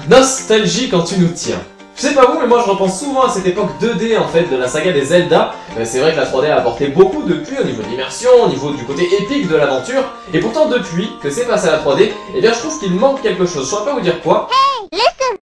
Nostalgie quand tu nous tiens. Je sais pas vous, mais moi je repense souvent à cette époque 2D en fait de la saga des Zelda. C'est vrai que la 3D a apporté beaucoup depuis au niveau de l'immersion, au niveau du côté épique de l'aventure. Et pourtant depuis que c'est passé à la 3D, eh bien je trouve qu'il manque quelque chose. Je saurais pas vous dire quoi. Hey, listen.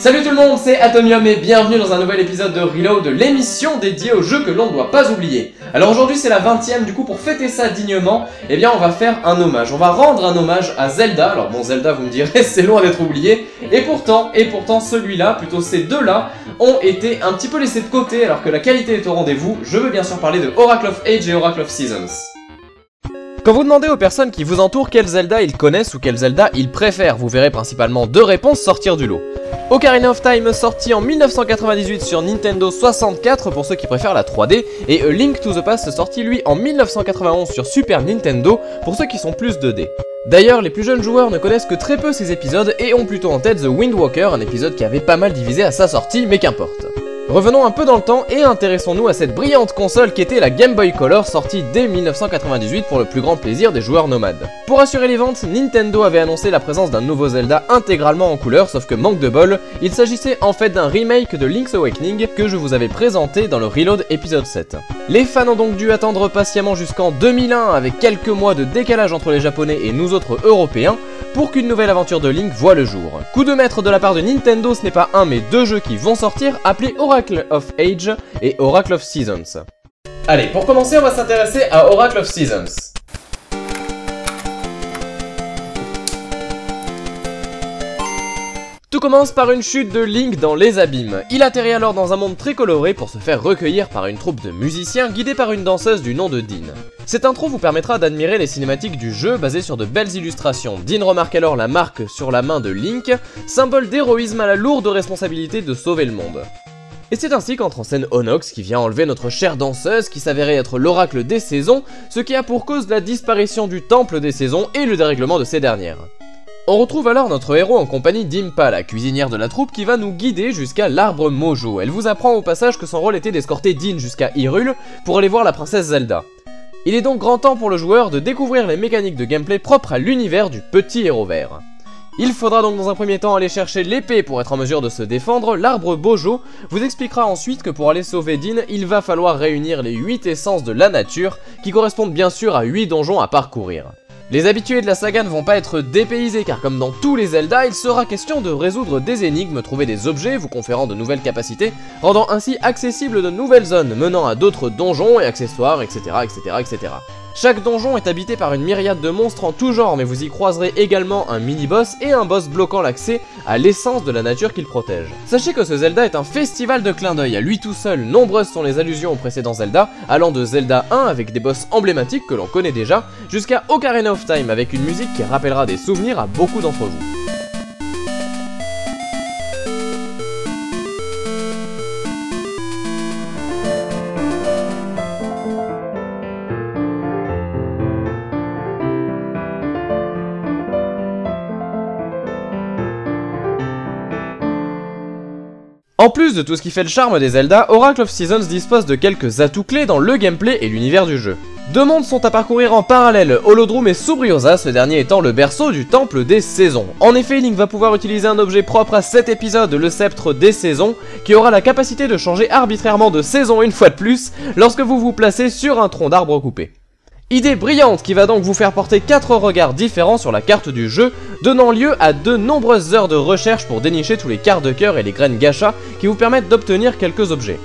Salut tout le monde, c'est Atomium et bienvenue dans un nouvel épisode de Reload, l'émission dédiée aux jeux que l'on ne doit pas oublier. Alors aujourd'hui c'est la 20e, du coup pour fêter ça dignement, eh bien on va faire un hommage. On va rendre un hommage à Zelda. Alors bon, Zelda vous me direz c'est loin d'être oublié, et pourtant celui-là, plutôt ces deux-là, ont été un petit peu laissés de côté alors que la qualité est au rendez-vous. Je veux bien sûr parler de Oracle of Age et Oracle of Seasons. Quand vous demandez aux personnes qui vous entourent quel Zelda ils connaissent ou quel Zelda ils préfèrent, vous verrez principalement deux réponses sortir du lot. Ocarina of Time sorti en 1998 sur Nintendo 64 pour ceux qui préfèrent la 3D, et A Link to the Past sorti lui en 1991 sur Super Nintendo pour ceux qui sont plus 2D. D'ailleurs, les plus jeunes joueurs ne connaissent que très peu ces épisodes et ont plutôt en tête The Wind Waker, un épisode qui avait pas mal divisé à sa sortie, mais qu'importe. Revenons un peu dans le temps et intéressons-nous à cette brillante console qui était la Game Boy Color sortie dès 1998 pour le plus grand plaisir des joueurs nomades. Pour assurer les ventes, Nintendo avait annoncé la présence d'un nouveau Zelda intégralement en couleur, sauf que manque de bol, il s'agissait en fait d'un remake de Link's Awakening que je vous avais présenté dans le Reload épisode 7. Les fans ont donc dû attendre patiemment jusqu'en 2001 avec quelques mois de décalage entre les japonais et nous autres européens pour qu'une nouvelle aventure de Link voie le jour. Coup de maître de la part de Nintendo, ce n'est pas un mais deux jeux qui vont sortir appelés Oracle of Age et Oracle of Seasons. Allez, pour commencer, on va s'intéresser à Oracle of Seasons. Tout commence par une chute de Link dans les abîmes. Il atterrit alors dans un monde très coloré pour se faire recueillir par une troupe de musiciens guidés par une danseuse du nom de Dean. Cette intro vous permettra d'admirer les cinématiques du jeu basées sur de belles illustrations. Dean remarque alors la marque sur la main de Link, symbole d'héroïsme à la lourde responsabilité de sauver le monde. Et c'est ainsi qu'entre en scène Onox qui vient enlever notre chère danseuse qui s'avérait être l'oracle des saisons, ce qui a pour cause la disparition du temple des saisons et le dérèglement de ces dernières. On retrouve alors notre héros en compagnie d'Impa, la cuisinière de la troupe qui va nous guider jusqu'à l'arbre Mojo. Elle vous apprend au passage que son rôle était d'escorter Dean jusqu'à Hyrule pour aller voir la princesse Zelda. Il est donc grand temps pour le joueur de découvrir les mécaniques de gameplay propres à l'univers du petit héros vert. Il faudra donc dans un premier temps aller chercher l'épée pour être en mesure de se défendre. L'arbre Bojo vous expliquera ensuite que pour aller sauver Dean, il va falloir réunir les 8 essences de la nature qui correspondent bien sûr à 8 donjons à parcourir. Les habitués de la saga ne vont pas être dépaysés car comme dans tous les Zelda, il sera question de résoudre des énigmes, trouver des objets vous conférant de nouvelles capacités, rendant ainsi accessibles de nouvelles zones menant à d'autres donjons et accessoires, etc. etc. Chaque donjon est habité par une myriade de monstres en tout genre, mais vous y croiserez également un mini-boss et un boss bloquant l'accès à l'essence de la nature qu'il protège. Sachez que ce Zelda est un festival de clins d'œil à lui tout seul. Nombreuses sont les allusions aux précédents Zelda, allant de Zelda 1 avec des boss emblématiques que l'on connaît déjà, jusqu'à Ocarina of Time avec une musique qui rappellera des souvenirs à beaucoup d'entre vous. En plus de tout ce qui fait le charme des Zelda, Oracle of Seasons dispose de quelques atouts clés dans le gameplay et l'univers du jeu. Deux mondes sont à parcourir en parallèle, Holodrum et Subriosa, ce dernier étant le berceau du temple des saisons. En effet, Link va pouvoir utiliser un objet propre à cet épisode, le sceptre des saisons, qui aura la capacité de changer arbitrairement de saison une fois de plus lorsque vous vous placez sur un tronc d'arbre coupé. Idée brillante qui va donc vous faire porter 4 regards différents sur la carte du jeu, donnant lieu à de nombreuses heures de recherche pour dénicher tous les quarts de cœur et les graines gacha qui vous permettent d'obtenir quelques objets.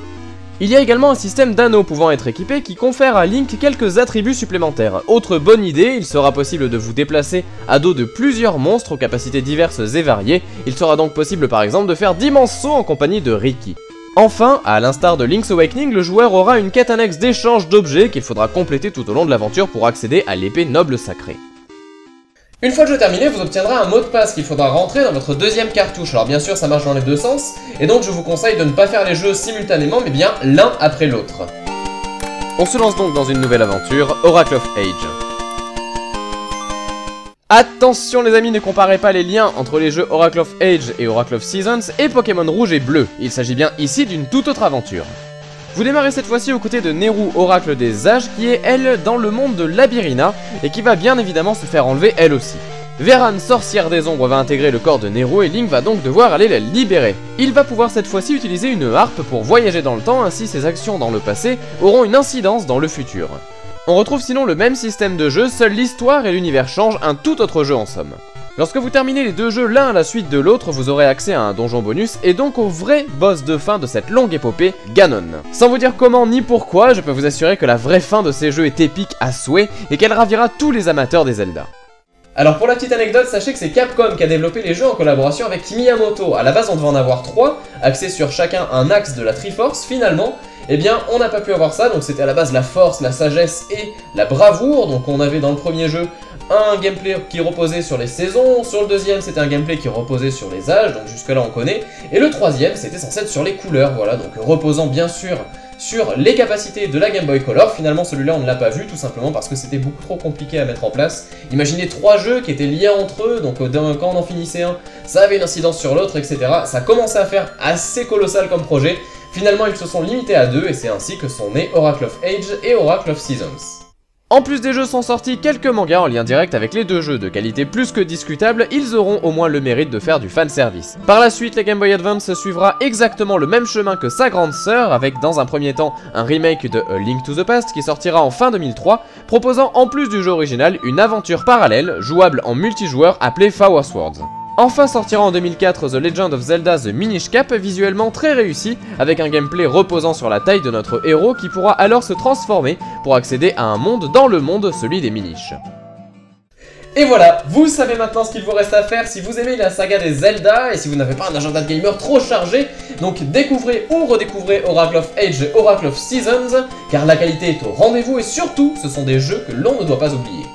Il y a également un système d'anneaux pouvant être équipé qui confère à Link quelques attributs supplémentaires. Autre bonne idée, il sera possible de vous déplacer à dos de plusieurs monstres aux capacités diverses et variées. Il sera donc possible par exemple de faire d'immenses sauts en compagnie de Ricky. Enfin, à l'instar de Link's Awakening, le joueur aura une quête annexe d'échange d'objets qu'il faudra compléter tout au long de l'aventure pour accéder à l'épée noble sacrée. Une fois le jeu terminé, vous obtiendrez un mot de passe qu'il faudra rentrer dans votre deuxième cartouche. Alors bien sûr, ça marche dans les deux sens, et donc je vous conseille de ne pas faire les jeux simultanément, mais bien l'un après l'autre. On se lance donc dans une nouvelle aventure, Oracle of Age. Attention les amis, ne comparez pas les liens entre les jeux Oracle of Age et Oracle of Seasons et Pokémon Rouge et Bleu. Il s'agit bien ici d'une toute autre aventure. Vous démarrez cette fois-ci aux côtés de Neru, Oracle des Âges, qui est elle dans le monde de Labyrina et qui va bien évidemment se faire enlever elle aussi. Veran, sorcière des ombres, va intégrer le corps de Neru et Link va donc devoir aller la libérer. Il va pouvoir cette fois-ci utiliser une harpe pour voyager dans le temps, ainsi ses actions dans le passé auront une incidence dans le futur. On retrouve sinon le même système de jeu, seule l'histoire et l'univers changent, un tout autre jeu en somme. Lorsque vous terminez les deux jeux l'un à la suite de l'autre, vous aurez accès à un donjon bonus et donc au vrai boss de fin de cette longue épopée, Ganon. Sans vous dire comment ni pourquoi, je peux vous assurer que la vraie fin de ces jeux est épique à souhait et qu'elle ravira tous les amateurs des Zelda. Alors pour la petite anecdote, sachez que c'est Capcom qui a développé les jeux en collaboration avec Miyamoto. À la base on devait en avoir 3, axés sur chacun un axe de la Triforce. Finalement, eh bien on n'a pas pu avoir ça, donc c'était à la base la force, la sagesse et la bravoure. Donc on avait dans le premier jeu un gameplay qui reposait sur les saisons, sur le deuxième c'était un gameplay qui reposait sur les âges, donc jusque là on connaît, et le troisième c'était censé être sur les couleurs, voilà, donc reposant bien sûr sur les capacités de la Game Boy Color. Finalement celui-là on ne l'a pas vu tout simplement parce que c'était beaucoup trop compliqué à mettre en place. Imaginez 3 jeux qui étaient liés entre eux, donc quand on en finissait un, ça avait une incidence sur l'autre, etc. Ça commençait à faire assez colossal comme projet. Finalement ils se sont limités à 2 et c'est ainsi que sont nés Oracle of Age et Oracle of Seasons. En plus des jeux sont sortis quelques mangas en lien direct avec les deux jeux, de qualité plus que discutable, ils auront au moins le mérite de faire du fanservice. Par la suite, la Game Boy Advance suivra exactement le même chemin que sa grande sœur, avec dans un premier temps un remake de A Link to the Past qui sortira en fin 2003, proposant en plus du jeu original une aventure parallèle, jouable en multijoueur appelée Flower Swords. Enfin sortira en 2004 The Legend of Zelda The Minish Cap, visuellement très réussi, avec un gameplay reposant sur la taille de notre héros qui pourra alors se transformer pour accéder à un monde dans le monde, celui des Minish. Et voilà, vous savez maintenant ce qu'il vous reste à faire si vous aimez la saga des Zelda et si vous n'avez pas un agenda de gamer trop chargé. Donc découvrez ou redécouvrez Oracle of Age et Oracle of Seasons, car la qualité est au rendez-vous et surtout ce sont des jeux que l'on ne doit pas oublier.